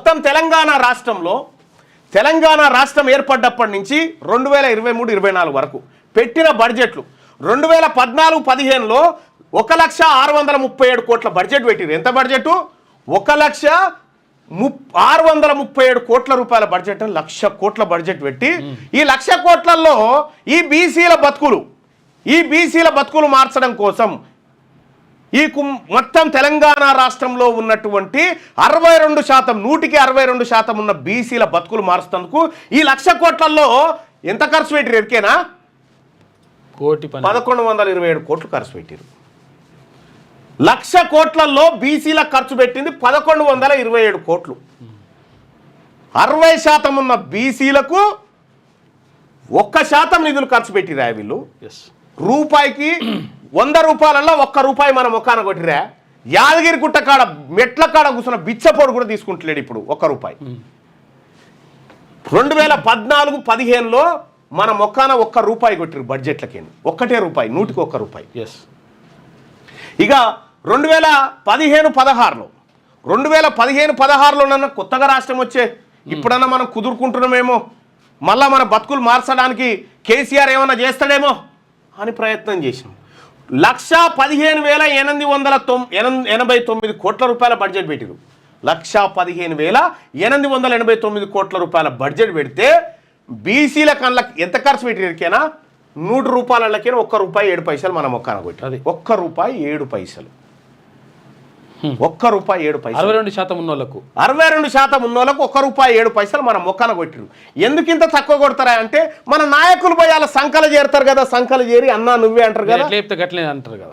మొత్తం తెలంగాణ రాష్ట్రం ఏర్పడ్డప్పటి నుంచి 2023-24 వరకు పెట్టిన బడ్జెట్లు 2014-15లో 1,637 కోట్ల బడ్జెట్ పెట్టిరు. ఎంత బడ్జెట్? 1,637 కోట్ల రూపాయల బడ్జెట్, 1,00,000 కోట్ల బడ్జెట్ పెట్టి ఈ 1,00,000 కోట్లలో ఈ బీసీల బతుకులు మార్చడం కోసం ఈ మొత్తం తెలంగాణ రాష్ట్రంలో ఉన్నటువంటి 62%, 162% ఉన్న బీసీల బతుకులు మార్చేందుకు ఈ 1,00,000 కోట్లలో ఎంత ఖర్చు పెట్టిరు? ఎరికేనా? 1,127 కోట్లు ఖర్చు పెట్టిరు. 1,00,000 కోట్లలో బీసీల ఖర్చు పెట్టింది 1,127 కోట్లు. 60% ఉన్న బీసీలకు 1% నిధులు ఖర్చు పెట్టిరా వీళ్ళు. రూపాయికి 100 రూపాయలలో 1 రూపాయి మన ముఖాన కొట్టిరా. యాదగిరి గుట్ట కాడ మెట్ల కాడ కూర్చున్న బిచ్చపోడు కూడా తీసుకుంటలేడు ఇప్పుడు 1 రూపాయి. 2014-15లో మన మొక్కాన 1 రూపాయి కొట్టిరు బడ్జెట్లకి. 1 రూపాయి, 100కి 1 రూపాయి. ఇక 2015-16లో కొత్తగా రాష్ట్రం వచ్చే ఇప్పుడన్నా మనం కుదురుకుంటున్నామేమో, మళ్ళా మన బతుకులు మార్చడానికి కేసీఆర్ ఏమన్నా చేస్తాడేమో అని ప్రయత్నం చేసినాం. 1,15,889 కోట్ల రూపాయల బడ్జెట్ పెట్టిరు. 1,15,889 కోట్ల రూపాయల బడ్జెట్ పెడితే బీసీల కళ్ళకి ఎంత ఖర్చు పెట్టిరికేనా? 100 రూపాయలకేనా 1 రూపాయి 7 పైసలు మన మొక్కన కొట్టి. 1 రూపాయి 7 పైసలు. 1 రూపాయి 7 పైసలు. 62% ఉన్నోళ్ళకు 1 రూపాయి 7 పైసలు మన మొక్కన కొట్టిరు. ఎందుకు ఇంత తక్కువ కొడతారా అంటే మన నాయకులు పోయి అలా సంకలు చేరుతారు కదా, సంకలు చేరి అన్నా నువ్వే అంటారు కదా,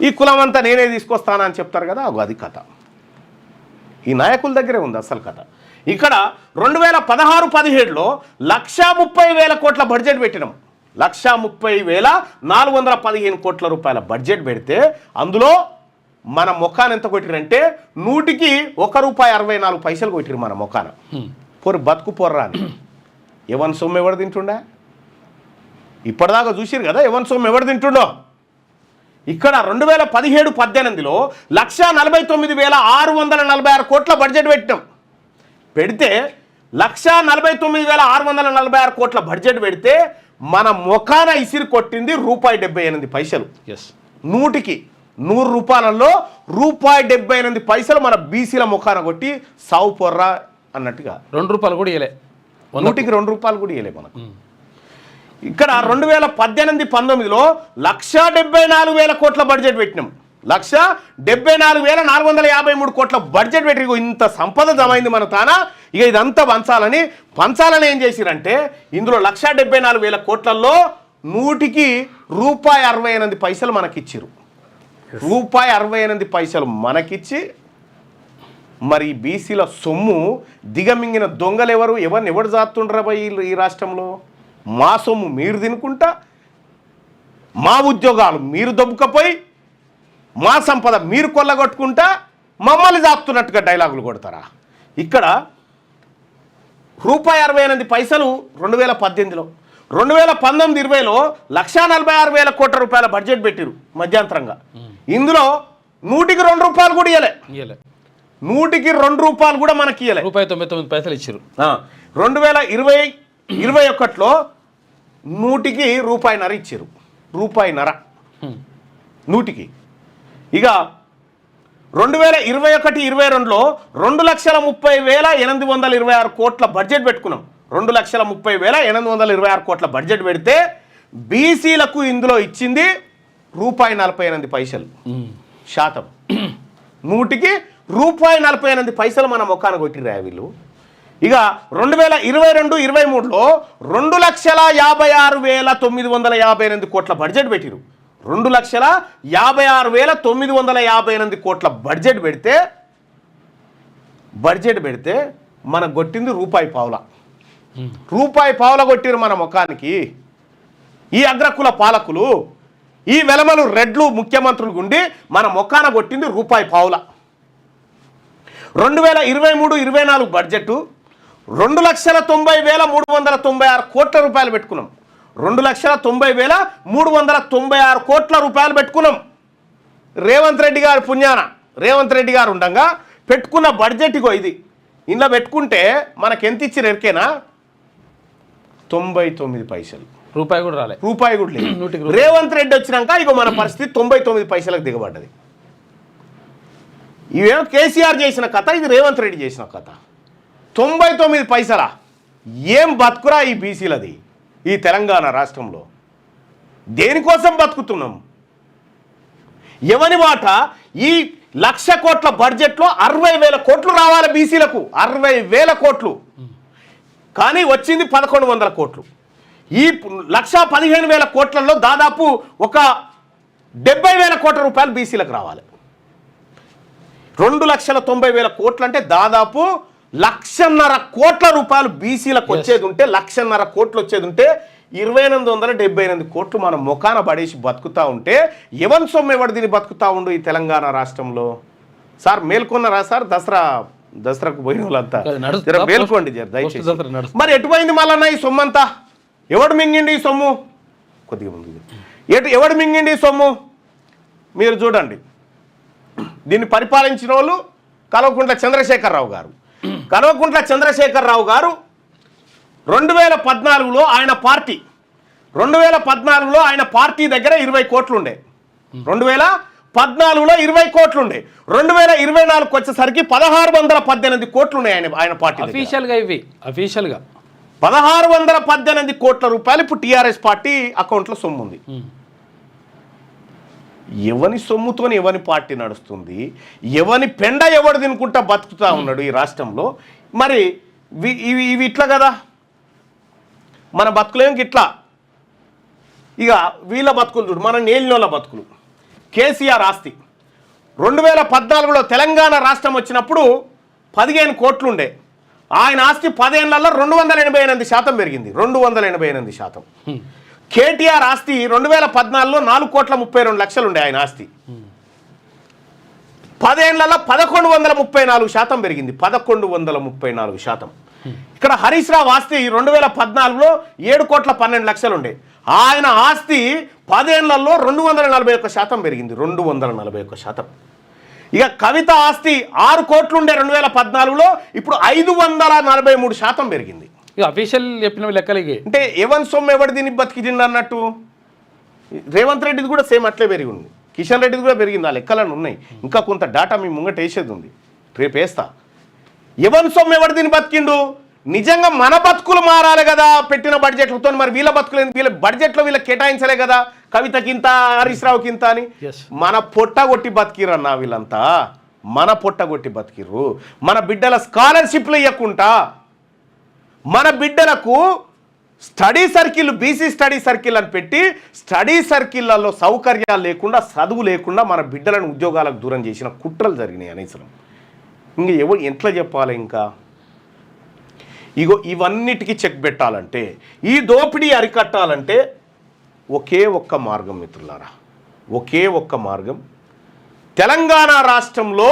ఈ కులం అంతా నేనే తీసుకొస్తానా అని చెప్తారు కదా. అది కథ ఈ నాయకుల దగ్గరే ఉంది అసలు కథ. ఇక్కడ 2016-17లో 1,30,000 కోట్ల బడ్జెట్ పెట్టినాం. 1,30,415 కోట్ల రూపాయల బడ్జెట్ పెడితే అందులో మన మొఖాన్ని ఎంత కొట్టిరంటే 100కి 1 రూపాయి 64 పైసలు కొట్టిరు మన మొఖాన. పొరు బతుకు పొర్రా అని. ఎవరి సొమ్ము ఎవరు తింటుండా? ఇప్పటిదాకా చూసిరు కదా ఎవరి సొమ్ము ఎవరు తింటుండో. ఇక్కడ 2017-18లో 1,49,646 కోట్ల బడ్జెట్ పెట్టినాం. పెడితే 1,49,646 కోట్ల బడ్జెట్ పెడితే మన మొఖాన ఇసిరి కొట్టింది ₹78 పైసలు. 100కి 100 రూపాయలలో ₹78 మన బీసీల ముఖాన కొట్టి సావు పొర్రా అన్నట్టుగా. 2 రూపాయలు కూడా ఇవ్వలే, 100కి 2 రూపాయలు కూడా ఇవ్వలే మనకు. ఇక్కడ 2018-19లో 1,74,000 కోట్ల బడ్జెట్ పెట్టినాం. 1,74,453 కోట్ల బడ్జెట్ పెట్టి ఇంత సంపద జమైంది మన తాన. ఇక ఇదంతా పంచాలని ఏం చేసిరంటే ఇందులో 1,74,000 కోట్లలో 100కి ₹68 పైసలు మనకిచ్చిరు. ₹68 మనకిచ్చి మరి బీసీల సొమ్ము దిగమింగిన దొంగలు ఎవరు జాతుండ్రా ఈ రాష్ట్రంలో? మా సొమ్ము మీరు తినుకుంటా, మా ఉద్యోగాలు మీరు దొబ్బుకపోయి, మా సంపద మీరు కొల్లగొట్టుకుంటా మమ్మల్ని జాపుతున్నట్టుగా డైలాగులు కొడతారా? ఇక్కడ ₹68 పైసలు 2018లో, 2019-20లో 1,46,000 కోట్ల రూపాయల బడ్జెట్ పెట్టిరు మధ్యంతరంగా. ఇందులో 100కి 2 రూపాయలు కూడా ఇవ్వలే. 100కి 2 రూపాయలు కూడా మనకి ఇవ్వలే. ₹99 ఇచ్చారు. 2020-21లో 100కి ₹1.5 ఇచ్చారు. ₹1.5 100కి. ఇక 2021-22లో 2,30,826 కోట్ల బడ్జెట్ పెట్టుకున్నాం. 2,30,826 కోట్ల బడ్జెట్ పెడితే బీసీలకు ఇందులో ఇచ్చింది ₹48 శాతం. 100కి ₹48 మన మొఖాన కొట్టిరా వీళ్ళు. ఇక 2022-23లో 2,56,958 కోట్ల బడ్జెట్ పెట్టిరు. 2,56,958 కోట్ల బడ్జెట్ పెడితే మనకు కొట్టింది ₹1.5 కొట్టిరు మన ముఖానికి. ఈ అగ్రకుల పాలకులు, ఈ వెలమలు రెడ్లు ముఖ్యమంత్రులు గుండి మన ముఖాన కొట్టింది ₹1.5. 2023-24 బడ్జెట్ 2,90,396 కోట్ల రూపాయలు పెట్టుకున్నాం. 2,90,396 కోట్ల రూపాయలు పెట్టుకున్నాం. రేవంత్ రెడ్డి గారు పుణ్యాన రేవంత్ రెడ్డి గారు ఉండగా పెట్టుకున్న బడ్జెట్ ఇగో ఇది. ఇంట్లో పెట్టుకుంటే మనకి ఎంత ఇచ్చిన ఎరికేనా 99 పైసలు. రూపాయి కూడా రాలే. రూపాయి కూడా లేదు. 100 రేవంత్ రెడ్డి వచ్చినాక ఇక మన పరిస్థితి 99 పైసలకు దిగబడ్డది. ఇవేమో కేసీఆర్ చేసిన కథ, ఇది రేవంత్ రెడ్డి చేసిన కథ. 99 పైసలా? ఏం బతుకురా ఈ బీసీలది ఈ తెలంగాణ రాష్ట్రంలో? దేనికోసం బతుకుతున్నాం? ఎవని మాట? ఈ 1,00,000 కోట్ల బడ్జెట్లో 60,000 కోట్లు రావాలి బీసీలకు, 60,000 కోట్లు. కానీ వచ్చింది 1,100 కోట్లు. ఈ 1,15,000 కోట్లలో దాదాపు ఒక 70,000 కోట్ల రూపాయలు బీసీలకు రావాలి. 2,90,000 కోట్లు అంటే దాదాపు 1,50,000 కోట్ల రూపాయలు బీసీలకు వచ్చేది ఉంటే, 1,50,000 కోట్లు వచ్చేది ఉంటే 2,878 కోట్లు మనం ముఖాన పడేసి బతుకుతా ఉంటే ఎవరి సొమ్ము ఎవడు దీన్ని బతుకుతా ఉండు ఈ తెలంగాణ రాష్ట్రంలో? సార్ మేల్కొన్నారా సార్? దసరాకు పోయిన వాళ్ళంతా మేల్కోండి దయచేసి. మరి ఎటుపోయింది మళ్ళా ఈ సొమ్ము అంతా? ఎవడు మింగిండి ఈ సొమ్ము? కొద్దిగా ముందు ఎవడు మింగిండి ఈ సొమ్ము? మీరు చూడండి. దీన్ని పరిపాలించిన వాళ్ళు కల్వకుంట్ల చంద్రశేఖరరావు గారు. కల్వకుంట్ల చంద్రశేఖరరావు గారు 2014లో ఆయన పార్టీ 2014లో ఆయన పార్టీ దగ్గర 20 కోట్లు ఉండే. 2014లో 20 కోట్లు ఉండే. 2024 వచ్చేసరికి 1,618 కోట్లు ఉన్నాయి ఆయన పార్టీ. అఫీషియల్గా ఇవి అఫీషియల్గా 1,618 కోట్ల రూపాయలు ఇప్పుడు టీఆర్ఎస్ పార్టీ అకౌంట్లో సొమ్ము ఉంది. ఎవని సొమ్ముతోని ఎవని పార్టీ నడుస్తుంది? ఎవని పెండ ఎవడు తినుకుంటా బతుకుతా ఉన్నాడు ఈ రాష్ట్రంలో? మరి ఇవి ఇట్లా కదా, మన బతుకులేం ఇట్లా. ఇక వీళ్ళ బతుకులు చూడు, మన నేలినోళ్ళ బతుకులు. కేసీఆర్ ఆస్తి 2014లో తెలంగాణ రాష్ట్రం వచ్చినప్పుడు 15 కోట్లు ఉండే. ఆయన ఆస్తి 10 ఏళ్లలో 288% పెరిగింది. 288%. కేటీఆర్ ఆస్తి 2014లో 4,32,00,000 ఉండే ఆయన ఆస్తి. 10 ఏళ్లలో 1,134% పెరిగింది. 1,134%. ఇక్కడ హరీష్ రావు ఆస్తి 2014లో 7,12,00,000 ఉండే. ఆయన ఆస్తి 10 ఏళ్లలో 241% పెరిగింది. 241%. ఇక కవిత ఆస్తి 6 కోట్లు ఉండే 2014లో, ఇప్పుడు 543% పెరిగింది. ఇక అఫీషియల్ చెప్పిన లెక్కలకి అంటే ఎవరి సొమ్ము ఎవడు దీన్ని బతికిండి అన్నట్టు. రేవంత్ రెడ్డిది కూడా సేమ్ అట్లే పెరిగి ఉంది. కిషన్ రెడ్డిది కూడా పెరిగింది. ఆ లెక్కలను ఉన్నాయి. ఇంకా కొంత డాటా మీ ముంగట వేసేది ఉంది, రేపు వేస్తా. ఎవరి సొమ్ము ఎవడు దీన్ని బతికిండు? నిజంగా మన బతుకులు మారాలి కదా పెట్టిన బడ్జెట్లతో. మరి వీళ్ళ బతుకులు, వీళ్ళ బడ్జెట్లో వీళ్ళకి కేటాయించలే కదా కవితకింత, హరీష్ రావుకింత అని. మన పొట్ట కొట్టి బతికిరన్నా వీళ్ళంతా. మన పొట్ట కొట్టి బతికిర్రు. మన బిడ్డల స్కాలర్షిప్లు ఇవ్వకుండా, మన బిడ్డలకు study circle, BC study circle అని పెట్టి స్టడీ సర్కిళ్లలో సౌకర్యాలు లేకుండా, చదువు లేకుండా మన బిడ్డలను ఉద్యోగాలకు దూరం చేసిన కుట్రలు జరిగినాయి అనేసరం. ఇంక ఎవరు ఎట్లా చెప్పాలి? ఇంకా ఇగో ఇవన్నిటికీ చెక్ పెట్టాలంటే, ఈ దోపిడీ అరికట్టాలంటే ఒకే ఒక్క మార్గం మిత్రులారా, ఒకే ఒక్క మార్గం. తెలంగాణ రాష్ట్రంలో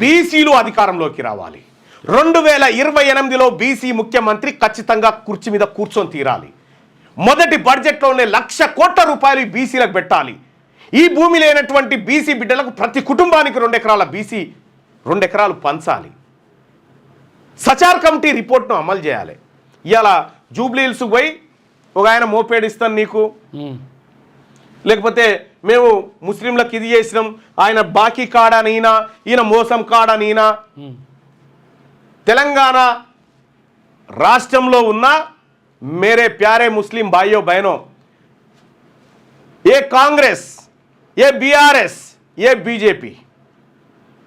బీసీలు అధికారంలోకి రావాలి. 2028లో బీసీ ముఖ్యమంత్రి ఖచ్చితంగా కుర్చీ మీద కూర్చొని తీరాలి. మొదటి బడ్జెట్లోనే 1,00,000 కోట్ల రూపాయలు బీసీలకు పెట్టాలి. ఈ భూమి లేనటువంటి బీసీ బిడ్డలకు ప్రతి కుటుంబానికి 2 ఎకరాల బీసీ 2 ఎకరాలు పంచాలి. సచార్ కమిటీ రిపోర్ట్ను అమలు చేయాలి. ఇలా జూబ్లీహిల్స్ పోయి ఒక ఆయన మోపేడ్ ఇస్తాను నీకు, లేకపోతే మేము ముస్లింలకు ఇది చేసినాం, ఆయన బాకీ కాడని ఈయన మోసం కాడని తెలంగాణ రాష్ట్రంలో ఉన్న मेरे प्यारे मुस्लिम भाइयों बहनों, ये कांग्रेस, ये बीआरएस, ये बीजेपी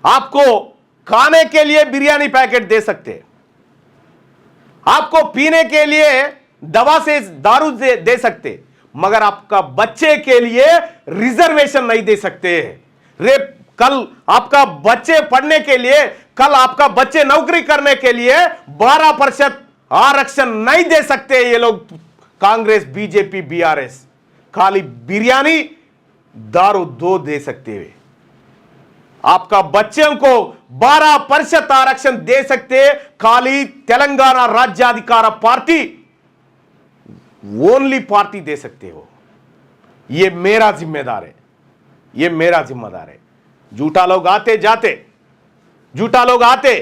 आपको खाने के लिए बिरयानी पैकेट दे सकते, आपको पीने के लिए दवा से दारू दे सकते, मगर आपका बच्चे के लिए रिजर्वेशन नहीं दे सकते। रे कल आपका बच्चे पढ़ने के लिए, कल आपका बच्चे नौकरी करने के लिए 12% आरक्षण नहीं दे सकते ये लोग कांग्रेस, बीजेपी, बीआरएस। खाली बिरयानी दारू 2 दे सकते हैं। आपका बच्चों को 12% आरक्षण दे सकते, खाली तेलंगाना राज्याधिकार पार्टी, ओनली पार्टी दे सकते हो। ये मेरा जिम्मेदार है, ये मेरा जिम्मेदार है। झूठा लोग आते जाते, झूठा लोग आते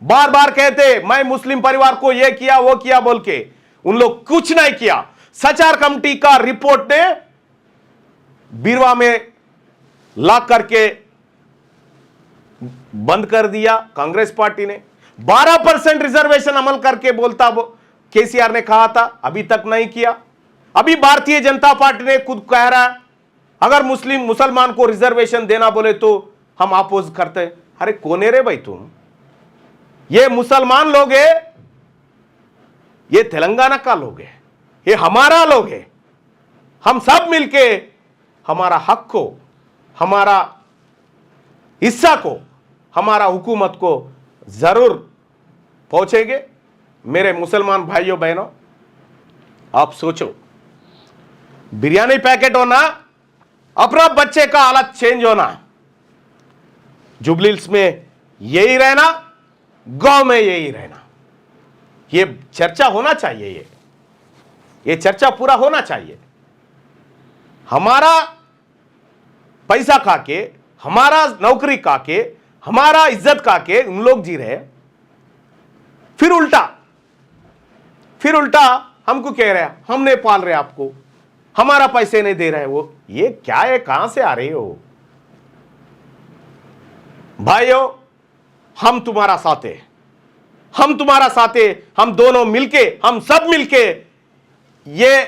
बार बार कहते मैं मुस्लिम परिवार को ये किया वो किया बोल के, उन लोग कुछ नहीं किया। सचार कमेटी का रिपोर्ट ने बीरवा में लॉक करके बंद कर दिया कांग्रेस पार्टी ने। 12% रिजर्वेशन अमल करके बोलता वो केसीआर ने कहा था, अभी तक नहीं किया। अभी भारतीय जनता पार्टी ने खुद कह रहा है अगर मुसलमान को रिजर्वेशन देना बोले तो हम अपोज करते हैं। अरे कौन है रे भाई तुम? ये मुसलमान लोग है, ये तेलंगाना का लोग है, ये हमारा लोग है। हम सब मिलके हमारा हक को, हमारा हिस्सा को, हमारा हुकूमत को जरूर पहुंचेंगे। मेरे मुसलमान भाइयों बहनों, आप सोचो, बिरयानी पैकेट होना, अपना बच्चे का हालत चेंज होना, जुबली हिल्स में यही रहना, गांव में यही रहना, ये चर्चा होना चाहिए। ये चर्चा पूरा होना चाहिए। हमारा पैसा खा के, हमारा नौकरी खा के, हमारा इज्जत खा के उन लोग जी रहे, फिर उल्टा हमको कह रहे हैं हमने पाल रहे आपको, हमारा पैसे नहीं दे रहे। वो ये क्या है? कहां से आ रहे हो भाइयों? हम तुम्हारा साथ है, हम तुम्हारा साथ है। हम दोनों मिलके, हम सब मिलके ये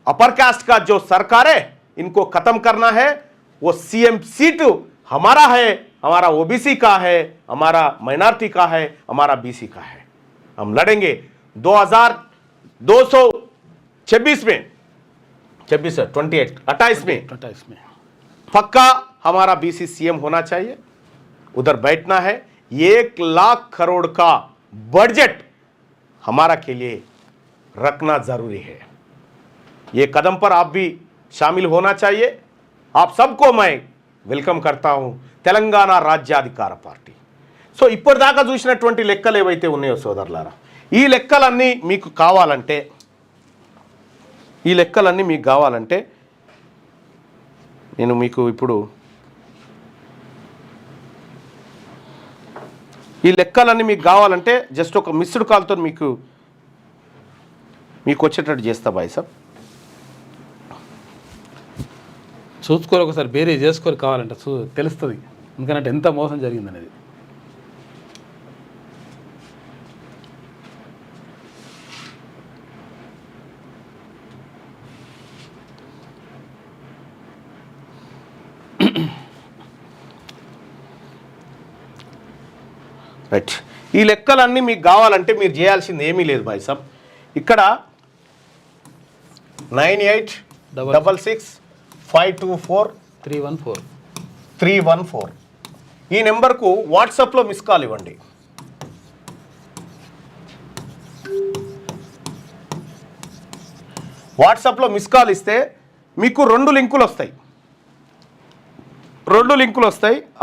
अपर कास्ट का जो सरकार है इनको खत्म करना है। वो सीएम सीट हमारा है, हमारा ओबीसी का है, हमारा माइनॉरिटी का है, हमारा बीसी का है। हम लड़ेंगे 2226 में, 28 में पक्का हमारा बीसी सीएम होना चाहिए। उधर बैठना है। 1 लाख करोड़ का बजट हमारा के लिए रखना जरूरी है। ये कदम पर आप भी शामिल होना चाहिए। आप सबको मैं వెల్కమ్ करता हूं తెలంగాణ రాజ్యాధికార పార్టీ। సో ఇప్పటిదాకా చూసినటువంటి లెక్కలు ఏవైతే ఉన్నాయో సోదరులారా, ఈ లెక్కలన్నీ మీకు కావాలంటే నేను మీకు ఇప్పుడు ఈ లెక్కలన్నీ మీకు కావాలంటే జస్ట్ ఒక మిస్డ్ కాల్తో మీకు వచ్చేటట్టు చేస్తా బాయ్ సాబ్। చూసుకోరు, ఒకసారి బేరీ చేసుకోరు కావాలంటే తెలుస్తుంది, ఎందుకంటే ఎంత మోసం జరిగిందనేది। రైట్, ఈ లెక్కలన్నీ మీకు కావాలంటే మీరు చేయాల్సింది ఏమీ లేదు బాయ్ సాబ్। ఇక్కడ 9866524314 ఈ నెంబర్కు వాట్సాప్లో మిస్ కాల్ ఇవ్వండి। వాట్సాప్లో మిస్ కాల్ ఇస్తే మీకు 2 లింకులు వస్తాయి।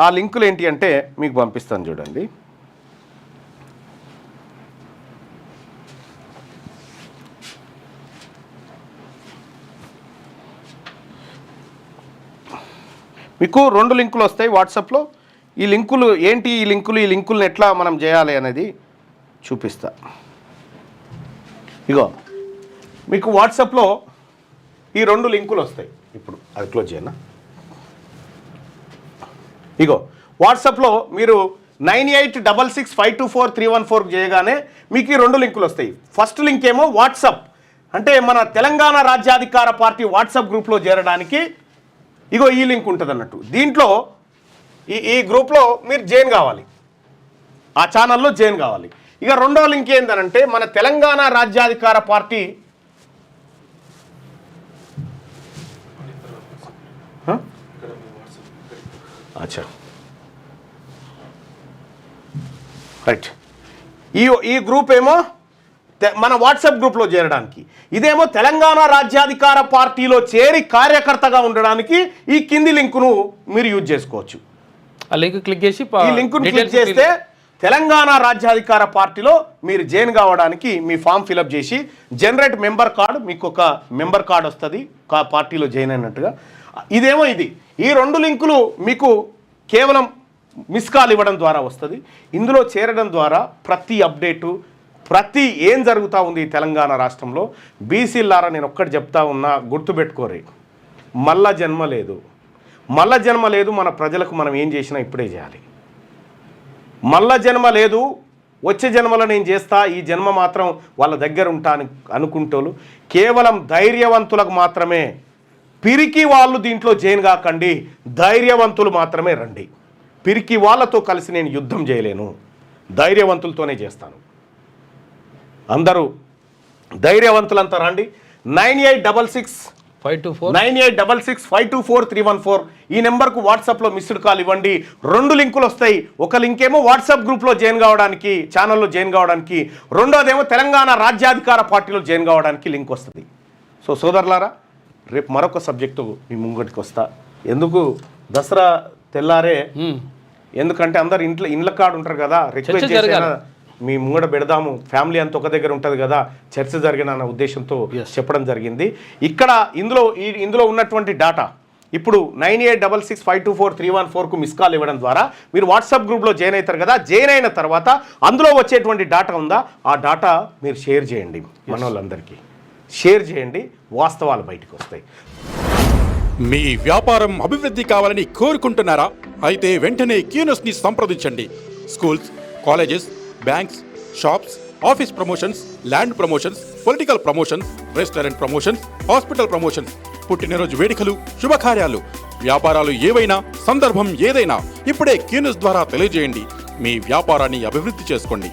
ఆ లింకులు ఏంటి అంటే మీకు పంపిస్తాను చూడండి। మీకు 2 లింకులు వస్తాయి వాట్సాప్లో। ఈ లింకులు ఏంటి? ఈ లింకులను ఎట్లా మనం చేయాలి అనేది చూపిస్తా। ఇగో మీకు వాట్సాప్లో ఈ 2 లింకులు వస్తాయి। ఇప్పుడు అది క్లోజ్ చేయనా? ఇగో వాట్సాప్లో మీరు 9866524314 చేయగానే మీకు ఈ 2 లింకులు వస్తాయి। ఫస్ట్ లింక్ ఏమో వాట్సాప్, అంటే మన తెలంగాణ రాజ్యాధికార పార్టీ వాట్సాప్ గ్రూప్లో చేరడానికి ఇగో ఈ లింక్ ఉంటుంది అన్నట్టు। దీంట్లో ఈ గ్రూప్లో మీరు జాయిన్ కావాలి, ఆ ఛానల్లో జాయిన్ కావాలి। ఇక రెండో లింక్ ఏంటంటే మన తెలంగాణ రాజ్యాధికార పార్టీ అచ్చా రైట్, ఈ గ్రూప్ ఏమో మన వాట్సాప్ గ్రూప్లో చేరడానికి, ఇదేమో తెలంగాణ రాజ్యాధికార పార్టీలో చేరి కార్యకర్తగా ఉండడానికి ఈ కింది లింకును మీరు యూజ్ చేసుకోవచ్చు। ఆ లింక్ క్లిక్ చేసి ఈ లింకును క్లిక్ చేస్తే తెలంగాణ రాజ్యాధికార పార్టీలో మీరు జాయిన్ కావడానికి మీ ఫామ్ ఫిలప్ చేసి జనరేట్ మెంబర్ కార్డు, మీకు ఒక మెంబర్ కార్డు వస్తుంది పార్టీలో జాయిన్ అయినట్టుగా। ఇదేమో ఈ 2 లింకులు మీకు కేవలం మిస్ కాల్ ఇవ్వడం ద్వారా వస్తుంది. ఇందులో చేరడం ద్వారా ప్రతి అప్డేటు, ప్రతి ఏం జరుగుతూ ఉంది ఈ తెలంగాణ రాష్ట్రంలో, బీసీలారా నేను ఒక్కటి చెప్తా ఉన్నా, గుర్తుపెట్టుకోరి, మళ్ళా జన్మ లేదు. మళ్ళా జన్మ లేదు. మన ప్రజలకు మనం ఏం చేసినా ఇప్పుడే చేయాలి. మళ్ళా జన్మ లేదు. వచ్చే జన్మలో నేను చేస్తా, ఈ జన్మ మాత్రం వాళ్ళ దగ్గర ఉంటాను అనుకుంటోళ్ళు కేవలం ధైర్యవంతులకు మాత్రమే. పిరికి వాళ్ళు దీంట్లో జైన్ కాకండి, ధైర్యవంతులు మాత్రమే రండి. పిరికి వాళ్ళతో కలిసి నేను యుద్ధం చేయలేను, ధైర్యవంతులతోనే చేస్తాను. అందరూ ధైర్యవంతులంతా రండి. 9866524314 ఈ నెంబర్కు వాట్సాప్లో మిస్డ్ కాల్ ఇవ్వండి. 2 లింకులు వస్తాయి. ఒక లింక్ ఏమో వాట్సాప్ గ్రూప్లో జాయిన్ కావడానికి, ఛానల్లో జాయిన్ కావడానికి, రెండోదేమో తెలంగాణ రాజ్యాధికార పార్టీలో జాయిన్ కావడానికి లింక్ వస్తుంది. సో సోదరులారా, రేపు మరొక సబ్జెక్టు మీ ముంగటికి వస్తా. ఎందుకు దసరా తెల్లారే, ఎందుకంటే అందరు ఇండ్ల కాడు ఉంటారు కదా, రిక్వెస్ట్ చేసిన మీ ముంగడ పెడదాము, ఫ్యామిలీ అంతా ఒక దగ్గర ఉంటుంది కదా, చర్చ జరిగిన అన్న ఉద్దేశంతో చెప్పడం జరిగింది. ఇక్కడ ఇందులో ఉన్నటువంటి డాటా ఇప్పుడు 9866524314కు మిస్ కాల్ ఇవ్వడం ద్వారా మీరు వాట్సాప్ గ్రూప్లో జాయిన్ అవుతారు కదా. జాయిన్ అయిన తర్వాత అందులో వచ్చేటువంటి డాటా ఉందా, ఆ డాటా మీరు షేర్ చేయండి, మన వాళ్ళందరికీ షేర్ చేయండి, వాస్తవాలు బయటకు వస్తాయి. మీ వ్యాపారం అభివృద్ధి కావాలని కోరుకుంటున్నారా? అయితే వెంటనే క్యూనస్ని సంప్రదించండి. Schools, colleges, banks, shops, office promotions, land promotions, political promotions, restaurant promotions, hospital promotions, పుట్టినరోజు వేడుకలు, శుభకార్యాలు, వ్యాపారాలు ఏవైనా, సందర్భం ఏదైనా ఇప్పుడే క్యూనస్ ద్వారా తెలియజేయండి. మీ వ్యాపారాన్ని అభివృద్ధి చేసుకోండి.